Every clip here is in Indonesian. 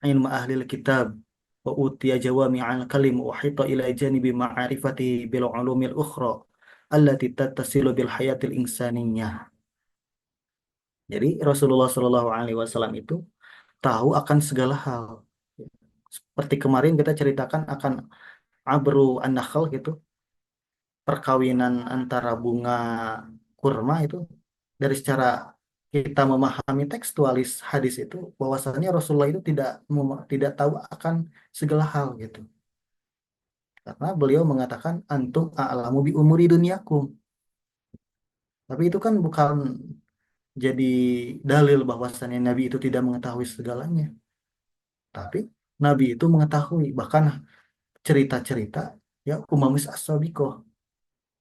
ilmu ahlil kitab wa utiya jawami'al kalim wa uhita ila janibi ma'arifati bil ulumil ukhra allati tattasilu bil hayatil insaniyah. Jadi Rasulullah Shallallahu Alaihi Wasallam itu tahu akan segala hal. Seperti kemarin kita ceritakan akan Abru an-Nakhl gitu, perkawinan antara bunga kurma itu, dari secara kita memahami tekstualis hadis itu bahwasanya Rasulullah itu tidak tahu akan segala hal gitu. Karena beliau mengatakan antum a'lamu bi umuri dunyakum. Tapi itu kan bukan jadi dalil bahwasannya Nabi itu tidak mengetahui segalanya. Tapi Nabi itu mengetahui bahkan cerita-cerita ya umamis as-sabiqah,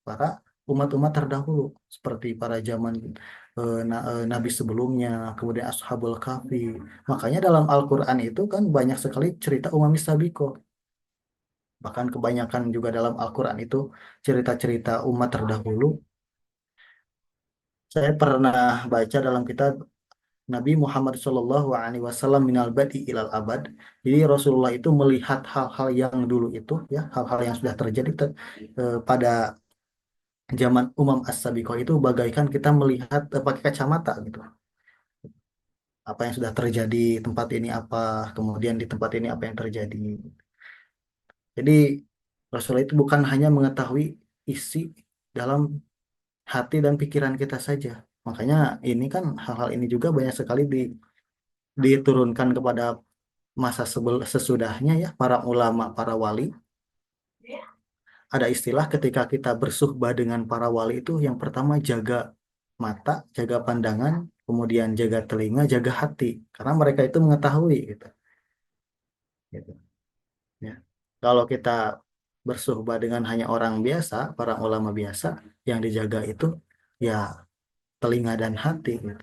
para umat-umat terdahulu seperti para zaman nabi sebelumnya, kemudian Ashabul Kahfi. Makanya dalam Al-Qur'an itu kan banyak sekali cerita umamis sabiqah. Bahkan kebanyakan juga dalam Al-Qur'an itu cerita-cerita umat terdahulu. Saya pernah baca dalam kitab Nabi Muhammad Shallallahu Alaihi Wasallam minal badi ilal abad. Jadi Rasulullah itu melihat hal-hal yang dulu itu, ya hal-hal yang sudah terjadi pada zaman Umam As-Sabiqah itu bagaikan kita melihat pakai kacamata gitu. Apa yang sudah terjadi tempat ini apa, kemudian di tempat ini apa yang terjadi. Jadi Rasulullah itu bukan hanya mengetahui isi dalam hati dan pikiran kita saja. Makanya ini kan hal-hal ini juga banyak sekali diturunkan kepada masa sesudahnya ya para ulama, para wali. Ada istilah ketika kita bersuhbah dengan para wali itu yang pertama jaga mata, jaga pandangan, kemudian jaga telinga, jaga hati, karena mereka itu mengetahui gitu. Gitu, ya. Kalau kita bersuhbah dengan hanya orang biasa, para ulama biasa, yang dijaga itu ya telinga dan hati gitu.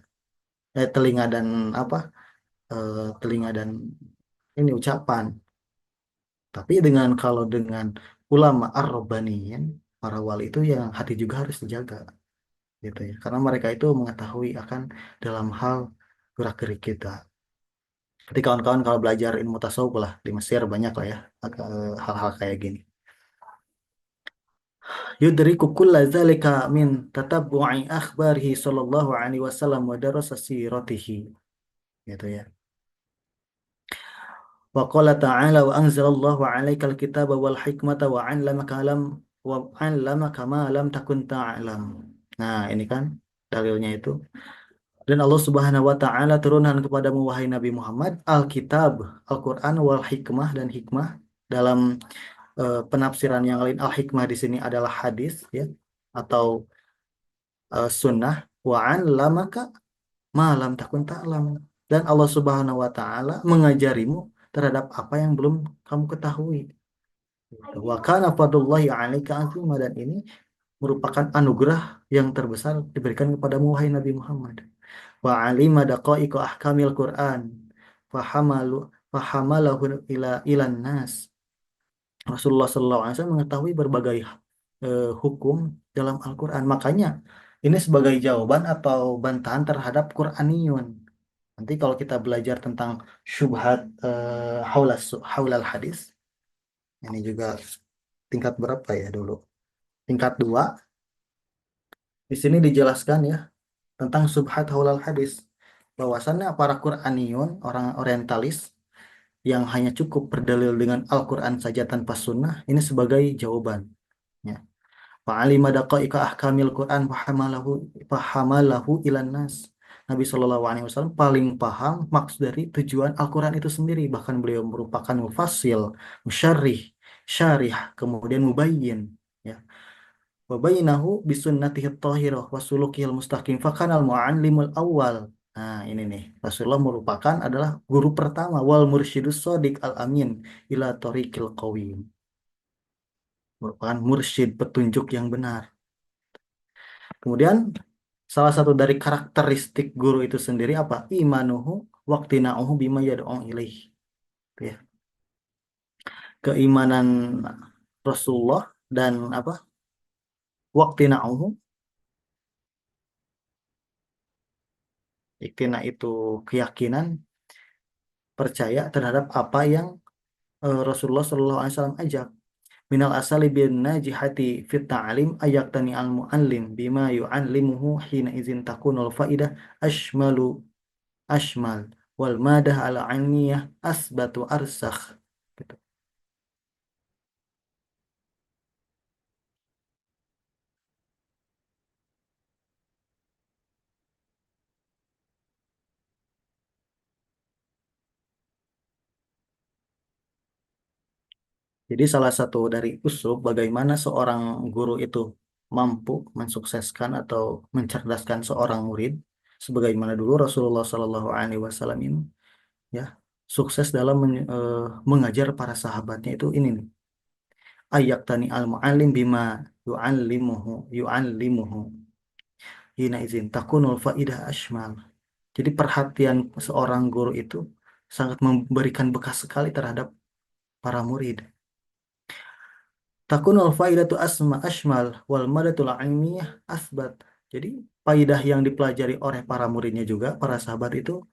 Telinga dan apa? Telinga dan ini ucapan. Tapi kalau dengan ulama ar-rabbaniyin, para wali itu yang hati juga harus dijaga gitu ya. Karena mereka itu mengetahui akan dalam hal gerak-gerik kita. Jadi kawan-kawan kalau belajar ilmu tasawuf lah di Mesir banyak lah ya hal-hal kayak gini. Yudriku kulla dzalika min tatabbu'i akhbarihi sallallahu alaihi wasallam wa darasa siratihi gitu ya. Wa qala ta'ala wa anzalallahu 'alaikal kitaba wal hikmata wa 'allamaka ma lam takun ta'lam. Nah, ini kan dalilnya itu. Dan Allah Subhanahu wa taala turunkan kepadamu wahai Nabi Muhammad Alkitab, Al-Qur'an wal hikmah dan hikmah. Dalam penafsiran yang lain al-hikmah di sini adalah hadis ya atau sunnah, wa 'allamaka ma lam takun ta'lam. Dan Allah Subhanahu wa taala mengajarimu terhadap apa yang belum kamu ketahui. Wa kana fadlullahi 'alaika azima, dan ini merupakan anugerah yang terbesar diberikan kepadamu wahai Nabi Muhammad. Wa 'alima daqaiqa ahkamil Qur'an fahamalu fahamalahu ilan nas. Rasulullah SAW mengetahui berbagai hukum dalam Al-Qur'an. Makanya ini sebagai jawaban atau bantahan terhadap Qur'aniyun. Nanti kalau kita belajar tentang syubhat haulal hadis, ini juga tingkat berapa ya dulu? Tingkat 2. Di sini dijelaskan ya tentang subhat haulal hadis. Bahwasannya para Qur'aniyun, orang orientalis yang hanya cukup berdalil dengan Al-Quran saja tanpa sunnah, ini sebagai jawaban. Ya. Fa'alima daqa'iqa ahkamil Quran fahamalahu ilan nas. Nabi Shallallahu Alaihi Wasallam paling paham maksud dari tujuan Al-Quran itu sendiri. Bahkan beliau merupakan mufasil, musyarrih, syarih, kemudian mubayyin. Ya. Wa bainahu bisunnatihi thahirah wa sulukihil mustaqim fakanal muallimul awal. Nah, ini nih. Rasulullah merupakan adalah guru pertama wal mursyidus shadiq al amin ila thoriqil qawim. Merupakan mursyid petunjuk yang benar. Kemudian salah satu dari karakteristik guru itu sendiri apa? Imanuhu waqtina'uhu bima yad'u ilaih. Gitu ya. Keimanan Rasulullah dan apa? Waqtina'uhu. Iktina itu keyakinan, percaya terhadap apa yang Rasulullah Shallallahu Alaihi Wasallam ajak. Minal asali bin najihati fit ta'lim ayaktani al muallim bima yu'allimuhu hina izin takunul faidah ashmalu ashmal wal madah ala ilmiyah asbatu arsakh. Gitu. Jadi salah satu dari usul bagaimana seorang guru itu mampu mensukseskan atau mencerdaskan seorang murid, sebagaimana dulu Rasulullah Shallallahu Alaihi Wasallam ini, ya, sukses dalam mengajar para sahabatnya itu ini nih. Ayaktani al muallim bima yu'allimuhu hina izin takunul faidah ashmal. Jadi perhatian seorang guru itu sangat memberikan bekas sekali terhadap para murid. Takunul faidatu asma ashmal wal madatul ilmiyah asbat. Jadi faidah yang dipelajari oleh para muridnya juga, para sahabat itu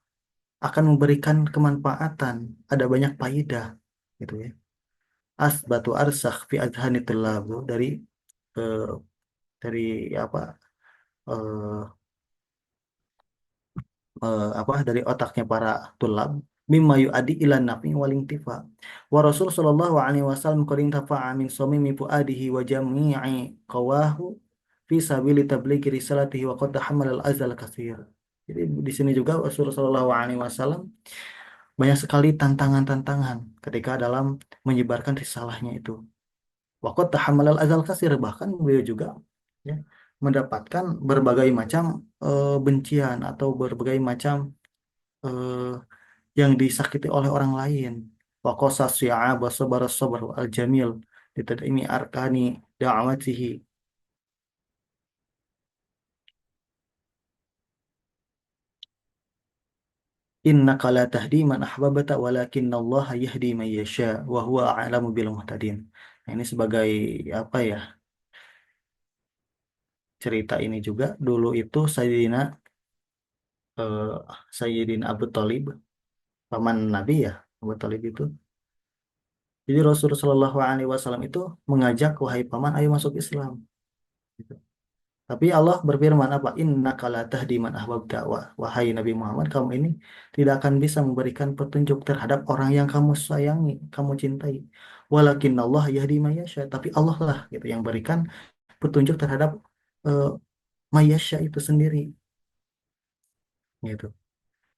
akan memberikan kemanfaatan. Ada banyak faidah gitu ya. Asbatu arsakh fi adhani tullabu eh, dari apa eh, dari otaknya para tulab mimma yu'adi ila nafi wal intifa wa rasul sallallahu alaihi wasallam qad intafa'a min samimi fuadihi wa jami'i qawahu fi sabili tablighi risalatihi wa qad tahammal al azal katsir. Jadi di sini juga Rasulullah sallallahu alaihi wasallam banyak sekali tantangan-tantangan ketika dalam menyebarkan risalahnya itu. Wa qad tahammal al azal katsir, bahkan beliau juga ya mendapatkan berbagai macam bencian atau berbagai macam eh, yang disakiti oleh orang lain. Wa qasas si'ab sabar sabar al jamil ditadimi arkani da'watihi innaka la tahdi man ahbabata walakinna Allah yahdi man yasha wa huwa a'lamu bil muhtadin. Nah, ini sebagai apa ya, cerita ini juga dulu itu eh, Sayyidina Abu Thalib, paman Nabi ya, Abu Thalib itu. Jadi Rasulullah Shallallahu Alaihi Wasallam itu mengajak, wahai paman, ayo masuk Islam. Gitu. Tapi Allah berfirman apa? Inna kala tahdi man ahbabta. Wahai Nabi Muhammad, kamu ini tidak akan bisa memberikan petunjuk terhadap orang yang kamu sayangi, kamu cintai. Walakin Allah yahdi man yasha. Tapi Allah lah gitu yang berikan petunjuk terhadap uh, mayasya itu sendiri. Gitu.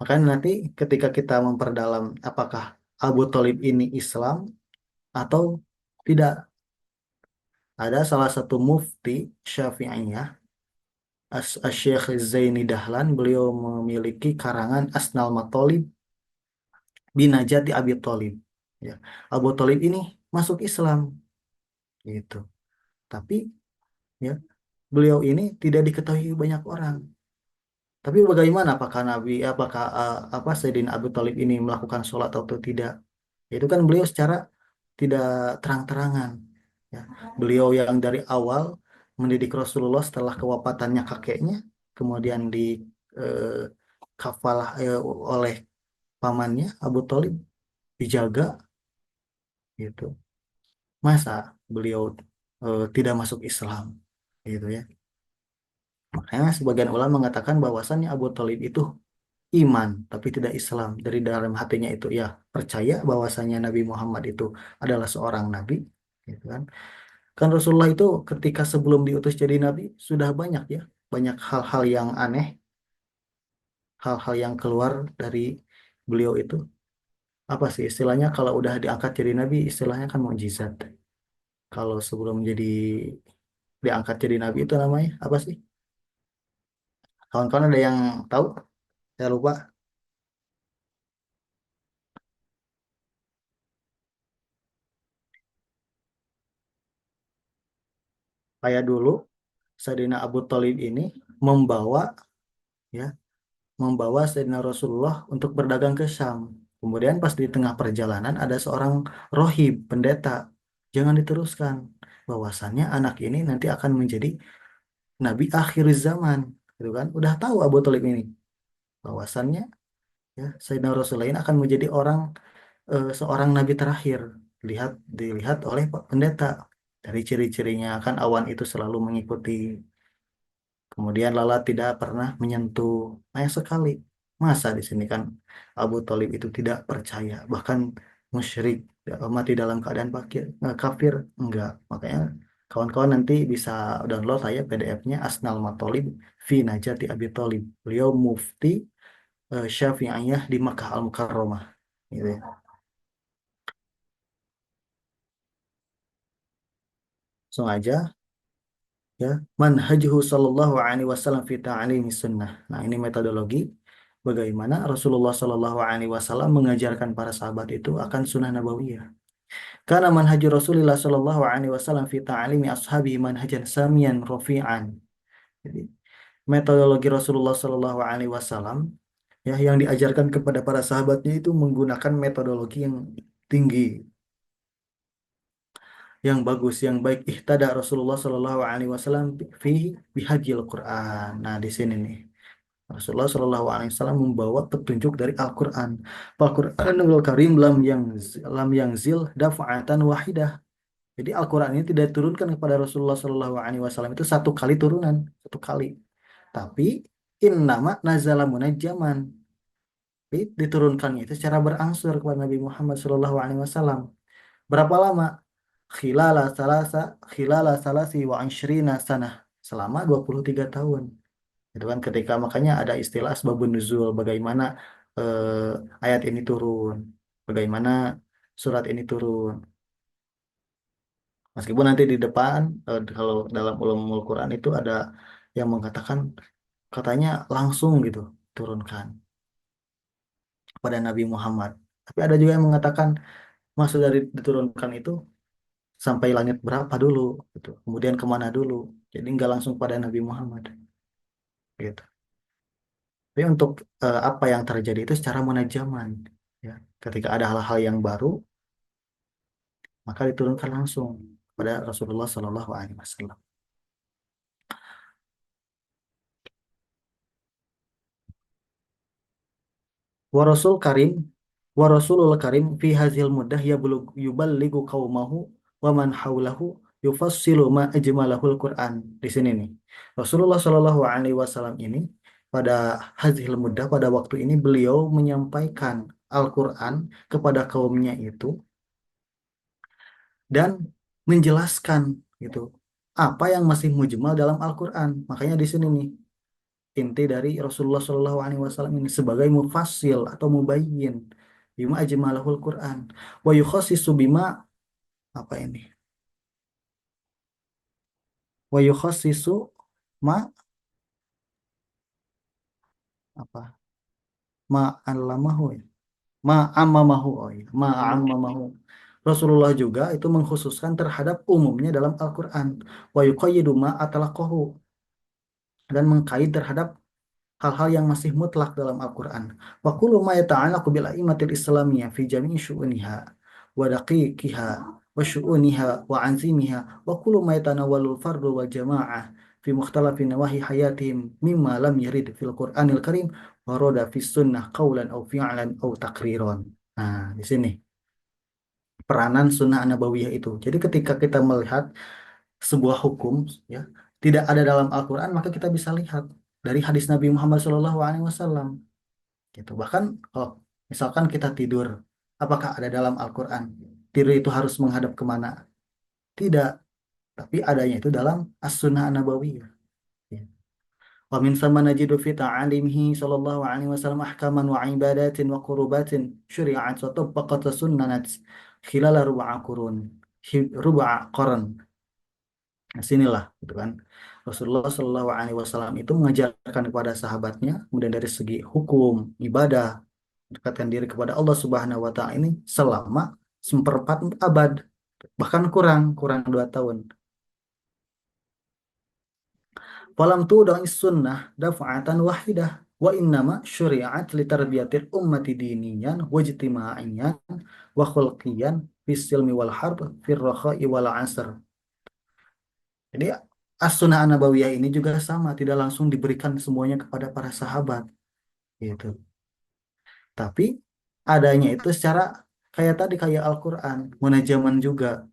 Makanya nanti ketika kita memperdalam apakah Abu Thalib ini Islam atau tidak, ada salah satu mufti Syafi'iyah Syekh Zaini Dahlan, beliau memiliki karangan Asnal Matolib Binajati Abi Thalib. Ya, Abu Thalib ini masuk Islam gitu. Tapi ya beliau ini tidak diketahui banyak orang. Tapi bagaimana apakah apa Sayyidina Abu Thalib ini melakukan sholat atau tidak? Itu kan beliau secara tidak terang-terangan. Ya. Beliau yang dari awal mendidik Rasulullah setelah kewafatannya kakeknya, kemudian di eh, kafalah oleh pamannya Abu Thalib, dijaga gitu. Masa beliau tidak masuk Islam gitu ya. Makanya sebagian ulama mengatakan bahwasannya Abu Thalib itu iman tapi tidak Islam. Dari dalam hatinya itu ya percaya bahwasanya Nabi Muhammad itu adalah seorang nabi gitu kan. Kan Rasulullah itu ketika sebelum diutus jadi nabi sudah banyak ya, banyak hal-hal yang aneh, hal-hal yang keluar dari beliau itu. Apa sih istilahnya kalau udah diangkat jadi nabi, istilahnya kan mukjizat. Kalau sebelum jadi diangkat jadi nabi itu namanya apa sih? Kawan-kawan ada yang tahu? Saya lupa. Kayak dulu Sayyidina Abu Thalib ini membawa ya, membawa Sayyidina Rasulullah untuk berdagang ke Syam. Kemudian pas di tengah perjalanan ada seorang rohib, pendeta. Jangan diteruskan. Bahwasannya anak ini nanti akan menjadi nabi akhir zaman. Gitu kan? Udah tahu Abu Thalib ini. Bahwasannya ya Sayyidina Rasulullah ini akan menjadi seorang nabi terakhir, dilihat oleh Pak Pendeta. Dari ciri-cirinya kan awan itu selalu mengikuti, kemudian lalat tidak pernah menyentuh. Banyak sekali. Masa di sini kan Abu Thalib itu tidak percaya, bahkan musyrik, mati dalam keadaan kafir, enggak. Makanya kawan-kawan nanti bisa download aja PDF-nya Asnal Matolib fi Najati Abi Thalib. Beliau mufti Syafi'iyah di Makkah Al-Mukarramah. Gitu ya. Langsung aja ya, manhajhu sallallahu alaihi wasallam fi ta'limi sunnah. Nah, ini metodologi bagaimana Rasulullah sallallahu alaihi wasallam mengajarkan para sahabat itu akan sunnah nabawiyah. Karena manhaj Rasulullah sallallahu alaihi wasallam fi ta'limi ashabi manhajan samian rafi'an. Jadi, metodologi Rasulullah sallallahu alaihi wasallam ya yang diajarkan kepada para sahabatnya itu menggunakan metodologi yang tinggi, yang bagus, yang baik. Ihtada Rasulullah Shallallahu Alaihi Wasallam fi bihadil Quran. Nah, di sini nih Rasulullah Shallallahu Alaihi Wasallam membawa petunjuk dari Al-Quran. Al-Quranul Karim lam yang zil dafa'atan wahidah. Jadi Al-Quran ini tidak diturunkan kepada Rasulullah Shallallahu Alaihi Wasallam itu satu kali turunan, satu kali. Tapi innama nazala munajjaman. Tapi diturunkannya itu secara berangsur kepada Nabi Muhammad Shallallahu Alaihi Wasallam. Berapa lama? khilala salasa khilala salasi wa ashrina sanah, selama 23 tahun. Itu kan ketika makanya ada istilah asbabun nuzul, bagaimana ayat ini turun, bagaimana surat ini turun. Meskipun nanti di depan kalau dalam ulumul Quran itu ada yang mengatakan katanya langsung gitu turunkan kepada Nabi Muhammad. Tapi ada juga yang mengatakan maksud dari diturunkan itu sampai langit berapa dulu gitu. Kemudian kemana dulu. Jadi nggak langsung pada Nabi Muhammad gitu. Tapi untuk apa yang terjadi itu secara munajaman ya. Ketika ada hal-hal yang baru maka diturunkan langsung pada Rasulullah Shallallahu Alaihi Wasallam. Wa Rasul Karim wa Rasulul Karim fi hazil mudah yuballigu qaumahu wa man haulahu yufassilu ma ajmalahul Quran. Di sini nih. Rasulullah Shallallahu alaihi wasallam ini pada hazil mudah, pada waktu ini beliau menyampaikan Al-Quran kepada kaumnya itu dan menjelaskan gitu apa yang masih mujmal dalam Al-Quran. Makanya di sini nih inti dari Rasulullah Shallallahu Alaihi Wasallam ini sebagai mufassil atau mubayyin bima ajmalahul Quran wa yukhassisu bima, apa ini, wa yukhassisu ma, apa, ma allamahu ya, ma ammamahu, oh ya, ma ammamahu. Rasulullah juga itu mengkhususkan terhadap umumnya dalam Al-Quran, wa yuqayyidu ma atlaqahu, dan mengkait terhadap hal-hal yang masih mutlak dalam Al-Quran. Wa kullu ma yata'allaqu bil a'immatil islamiyah fi jami'i syu'uniha wa daqiqiha wa syu'uniha wa anzimiha wa kullu ma yatanawwalu fardu wal jama'ah fi mukhtalafi nawahi hayatihim mimma lam yarid fil Qur'anil Karim wa roda fi sunnah qawlan aw fi'lan aw taqriran. Nah, di sini peranan sunnah nabawiyah itu. Jadi ketika kita melihat sebuah hukum ya tidak ada dalam Al-Quran, maka kita bisa lihat dari hadis Nabi Muhammad SAW gitu. Bahkan kalau misalkan kita tidur, apakah ada dalam Al-Quran tidur itu harus menghadap kemana? Tidak, tapi adanya itu dalam As-Sunnah An-Nabawiyah ya. Wa min sama najidu fi ta'alimihi sallallahu alaihi wasallam ahkaman wa ibadatin wa qurubatin syuri'at wa tabbaqat sunnanat khilala ruba'a qarn. Nah, sinilah gitu kan. Rasulullah Shallallahu Alaihi Wasallam itu mengajarkan kepada sahabatnya, kemudian dari segi hukum, ibadah, mendekatkan diri kepada Allah Subhanahu Wa Taala ini selama seperempat abad, bahkan kurang kurang 2 tahun. Falam tu dong sunnah dafa'atan wahidah wa innama syuri'at li tarbiyatil ummati diniyan wa ijtimaiyan wa khulqiyan fis silmi wal harb fir rakha'i wal 'asr. Jadi as-sunnah an-nabawiyah ini juga sama, tidak langsung diberikan semuanya kepada para sahabat gitu. Tapi adanya itu secara kayak tadi kayak Al-Quran, munajaman juga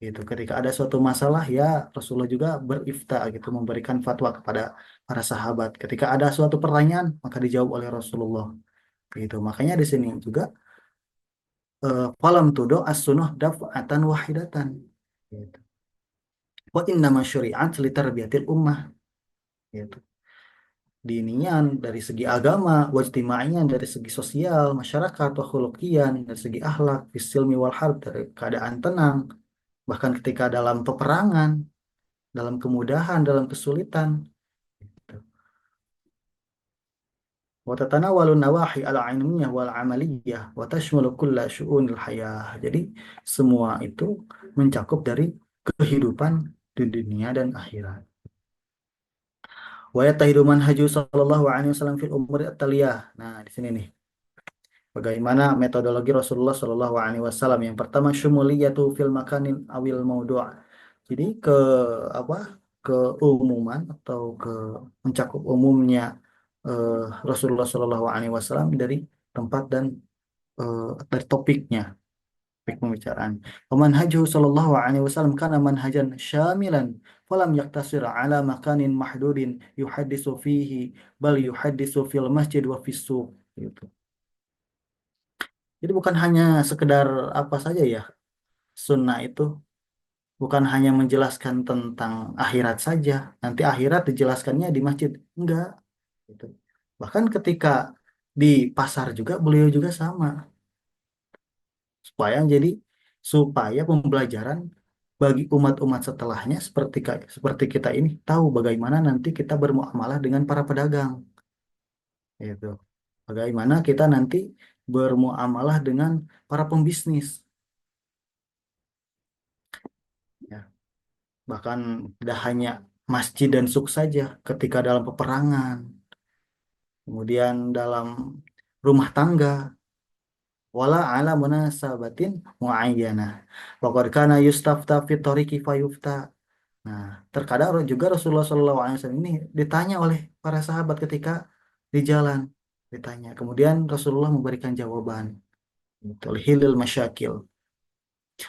gitu. Ketika ada suatu masalah ya Rasulullah juga berifta gitu, memberikan fatwa kepada para sahabat. Ketika ada suatu pertanyaan maka dijawab oleh Rasulullah gitu. Makanya di sini juga falam tudo as-sunnah daf'atan wahidatan gitu. Wa innama syuri'at litarbiyatil ummah gitu. Dinian dari segi agama, wajtimaian dari segi sosial, masyarakat, wa khuluqiyan dari segi akhlak, fisilmi wal harb dari keadaan tenang, bahkan ketika dalam peperangan, dalam kemudahan, dalam kesulitan. Gitu. Wa tatanawalu nawahi al-ilmiyah wal amaliyah wa tashmalu kulla syu'unil hayah. Jadi semua itu mencakup dari kehidupan di dunia dan akhirat. Wa yatahidu manhaju sallallahu alaihi wasallam fil umuri at-taliyah. Nah, di sini nih. Bagaimana metodologi Rasulullah Shallallahu Alaihi Wasallam? Yang pertama, syumuliyatu fil makanin awil maudu'. Jadi apa? Keumuman atau mencakup umumnya eh, Rasulullah Shallallahu Alaihi Wasallam dari tempat dan dari topiknya, topik pembicaraan. Manhaju Shallallahu Alaihi Wasallam karena manhajan syamilan, falam yaktasir ala makanin mahdudin yuhaddisu fihi, bal yuhaddisu fil masjid wa fis suq. Gitu. Jadi bukan hanya sekedar apa saja ya, sunnah itu bukan hanya menjelaskan tentang akhirat saja. Nanti akhirat dijelaskannya di masjid. Enggak. Gitu. Bahkan ketika di pasar juga beliau juga sama. Jadi supaya pembelajaran bagi umat-umat setelahnya seperti kita ini tahu bagaimana nanti kita bermuamalah dengan para pedagang. Gitu. Bagaimana kita nanti bermuamalah dengan para pembisnis. Ya. Bahkan tidak hanya masjid dan suk saja ketika dalam peperangan, kemudian dalam rumah tangga, wala ala munasabatin muayyanah. Waqad kana yustafta fi tariqi fayufta. Nah, terkadang juga Rasulullah SAW ini ditanya oleh para sahabat ketika di jalan, ditanya. Kemudian Rasulullah memberikan jawaban. Hilil masyakil.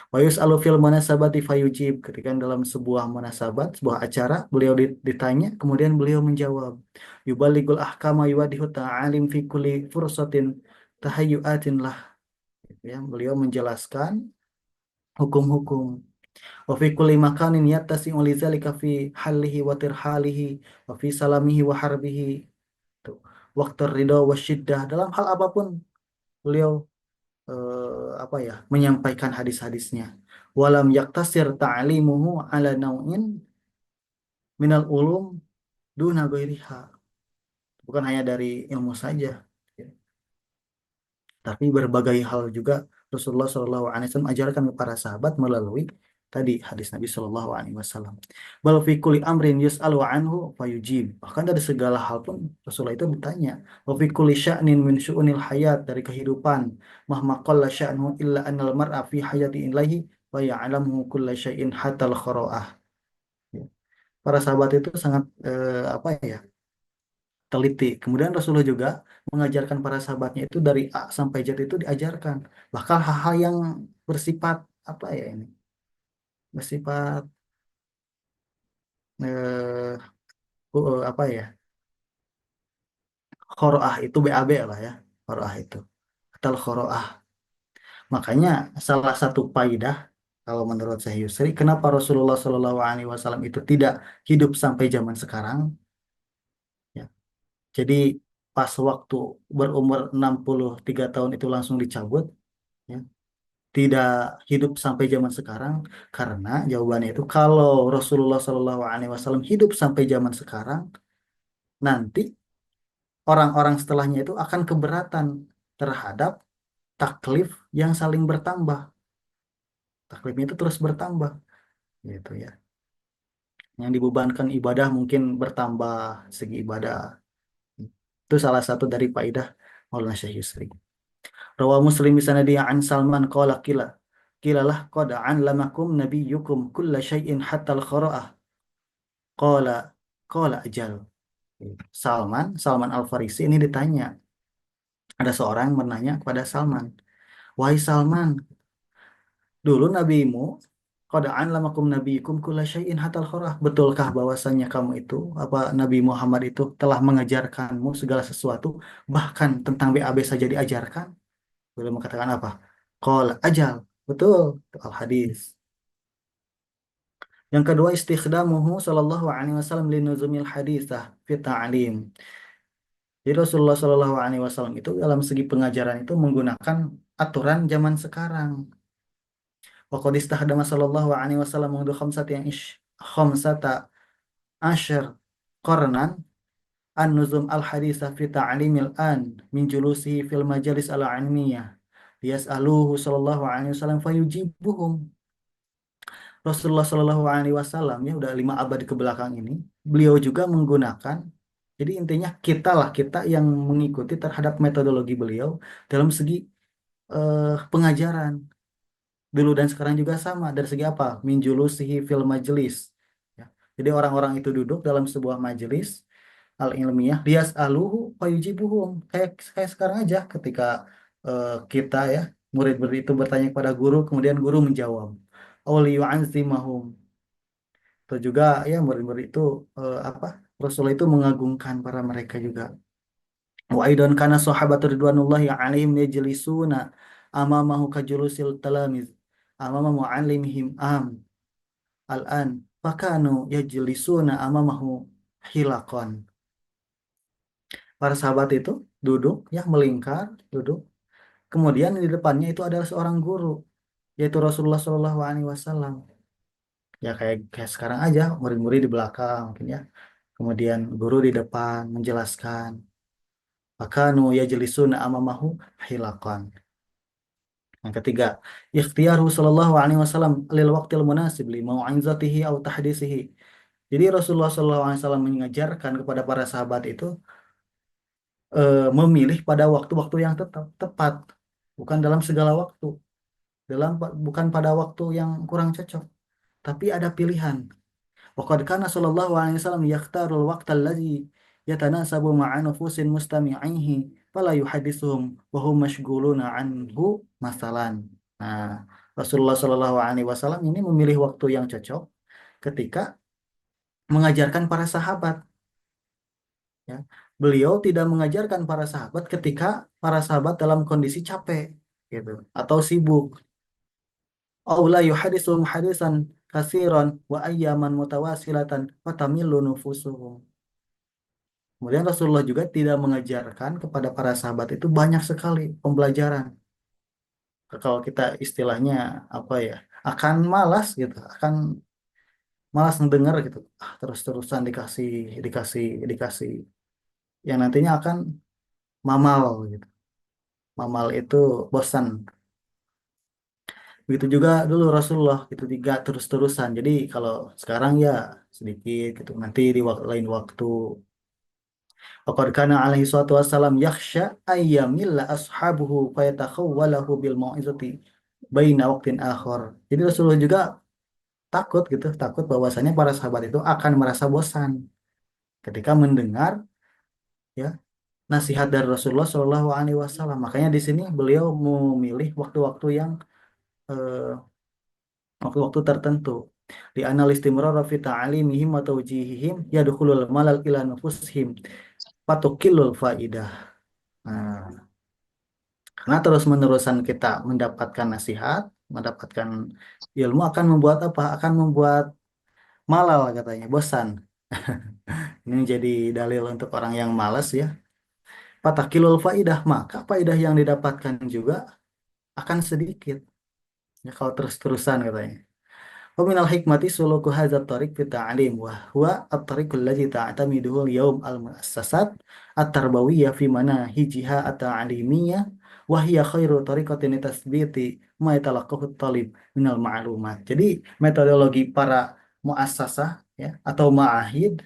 Wa yus'alu fil munasabati fayujib. Ketika dalam sebuah munasabat, sebuah acara, beliau ditanya, kemudian beliau menjawab. Yubaligul ahkama yuwadihu ta'alim fi kulli fursatin tahayyuatin lah. Ya, beliau menjelaskan hukum-hukum. Wa fi kulli makanin yattasi'u lidzalika fi hallihi wa tirhalihi wa fi salamihi wa harbihi. Tuh. Waqtu ridha wa syiddah. Dalam hal apapun, beliau apa ya menyampaikan hadis-hadisnya walam yaktasir ta'limuhu ala nau'in minal ulum duna ghairiha bukan hanya dari ilmu saja ya. Tapi berbagai hal juga Rasulullah Shallallahu Alaihi Wasallam ajarkan kepada sahabat melalui tadi hadis Nabi Shallallahu Alaihi Wasallam. Bal fi kulli amrin yus'alu anhu fayujib. Bahkan dari segala hal pun Rasulullah itu bertanya. Wa fi kulli sya'nin min syu'unil hayat dari kehidupan. Mahma qalla sya'nuhu illa annal mar'a fi hayati ilaihi wa ya'lamu kulla syai'in hatal khara'ah. Ya. Para sahabat itu sangat apa ya teliti. Kemudian Rasulullah juga mengajarkan para sahabatnya itu dari A sampai Z itu diajarkan. Bahkan hal-hal yang bersifat apa ya ini? Bersifat eh, apa ya? Khoroah itu BAB lah ya. Khoroah itu. Atal khoroah. Makanya salah satu faidah kalau menurut saya Yusri, kenapa Rasulullah Shallallahu Alaihi Wasallam itu tidak hidup sampai zaman sekarang? Ya. Jadi pas waktu berumur 63 tahun itu langsung dicabut. Ya. Tidak hidup sampai zaman sekarang karena jawabannya itu kalau Rasulullah Shallallahu Alaihi Wasallam hidup sampai zaman sekarang nanti orang-orang setelahnya itu akan keberatan terhadap taklif yang saling bertambah taklifnya itu terus bertambah gitu ya yang dibebankan ibadah mungkin bertambah segi ibadah itu salah satu dari faedah Maulana Syekh Yusri. Rawa Muslim bisanadi an Salman qala kilalah qad lamakum nabiyyukum kulla syai'in hatta al-khara'ah qala qala ajal. Salman Al-Farisi ini ditanya Ada seorang yang bertanya kepada Salman, "Wahai Salman, dulu nabimu qad lamakum nabiyikum kulla syai'in hatal khurah." Betulkah bahwasanya kamu itu apa Nabi Muhammad itu telah mengajarkanmu segala sesuatu bahkan tentang BAB saja diajarkan? Beliau mengatakan apa? Qala ajal. Betul, itu al-hadis. Yang kedua istikhdamuhu sallallahu alaihi wasallam linuzumil haditsah fi ta'lim. Jadi Rasulullah Shallallahu Alaihi Wasallam itu dalam segi pengajaran itu menggunakan aturan zaman sekarang. Waqad istahdama Shallallahu Alaihi Wasallam mundu khamsata asyar qarnan an nuzum al haditha fi ta'limil an min julusihi fil majalis al ilmiyah yas'aluhu Shallallahu Alaihi Wasallam fayujibuhum. Rasulullah Shallallahu Alaihi Wasallam ya udah 5 abad ke belakang ini beliau juga menggunakan, jadi intinya kita lah kita yang mengikuti terhadap metodologi beliau dalam segi pengajaran dulu dan sekarang juga sama dari segi apa? Min julusihi fil majlis. Ya. Jadi orang-orang itu duduk dalam sebuah majelis al ilmiah lias aluhu fayujibuhum kayak sekarang aja ketika kita ya murid-murid itu bertanya kepada guru kemudian guru menjawab. Auli yu'azzimahum. Atau juga ya murid-murid itu apa? Rasulullah itu mengagungkan para mereka juga. Wa aidan kana sahabatu ridwanullahi alaihim yajlisuna amamahu kajulusil talamiz amama muallimihim al-an fakanu yajlisuna amamahu hilaqan. Para sahabat itu duduk ya melingkar duduk. Kemudian di depannya itu adalah seorang guru yaitu Rasulullah Shallallahu Alaihi Wasallam. Ya kayak sekarang aja murid-murid di belakang mungkin ya. Kemudian guru di depan menjelaskan. Fakanu yajlisuna amamahu hilaqan. Yang ketiga, ikhtiyaru sallallahu alaihi wasallam lil waqtil munasib li mau'izatihi atau tahdisihi. Jadi Rasulullah sallallahu alaihi wasallam mengajarkan kepada para sahabat itu memilih pada waktu-waktu yang tepat, bukan dalam segala waktu, bukan pada waktu yang kurang cocok, tapi ada pilihan. Waqad kana sallallahu alaihi wasallam yakhtarul waqtal ladzi yatanasabu ma'a nufusin mustami'ihi fala yuhaditsuhum wa hum mashghuluna anhu masalan. Nah, Rasulullah Shallallahu alaihi wasallam ini memilih waktu yang cocok ketika mengajarkan para sahabat ya. Beliau tidak mengajarkan para sahabat ketika para sahabat dalam kondisi capek gitu atau sibuk. Aula yuhaditsuhum hadisan kasiran wa ayyaman mutawasilatan fatamillu nufusuhum. Kemudian Rasulullah juga tidak mengajarkan kepada para sahabat itu banyak sekali pembelajaran. Kalau kita istilahnya apa ya, akan malas gitu, akan malas mendengar gitu. Terus-terusan dikasih, dikasih, dikasih. Yang nantinya akan mamal gitu. Mamal itu bosan. Begitu juga dulu Rasulullah itu tiga terus-terusan. Jadi kalau sekarang ya sedikit gitu. Nanti di lain waktu. Waqad kana alaihi salatu wassalam yakhsha ayyamilla ashabuhu fayatakhawwalahu bil mau'izati baina waqtin akhir. Jadi Rasulullah juga takut gitu, takut bahwasanya para sahabat itu akan merasa bosan ketika mendengar ya nasihat dari Rasulullah Shallallahu Alaihi Wasallam. Makanya di sini beliau memilih waktu-waktu yang eh, waktu-waktu tertentu. Di analis timrar fi ta'alimihim wa tawjihihim yadkhulul malal ila nufusihim fatukillul faidah. Nah, karena terus-menerusan kita mendapatkan nasihat, mendapatkan ilmu akan membuat apa? Akan membuat malal katanya, bosan. Ini jadi dalil untuk orang yang malas ya. Fatakilul faidah, maka faidah yang didapatkan juga akan sedikit. Ya kalau terus-terusan katanya. ومن الحكمة سلوك هذا الطريق في التعليم وهو الطريق الذي تعتمده اليوم المؤسسات التربوية في مناهجها التعليمية وهي خير طريقة لتثبيت ما يتلقاه الطالب من المعلومات. Jadi metodologi para muassasah ya atau ma'ahid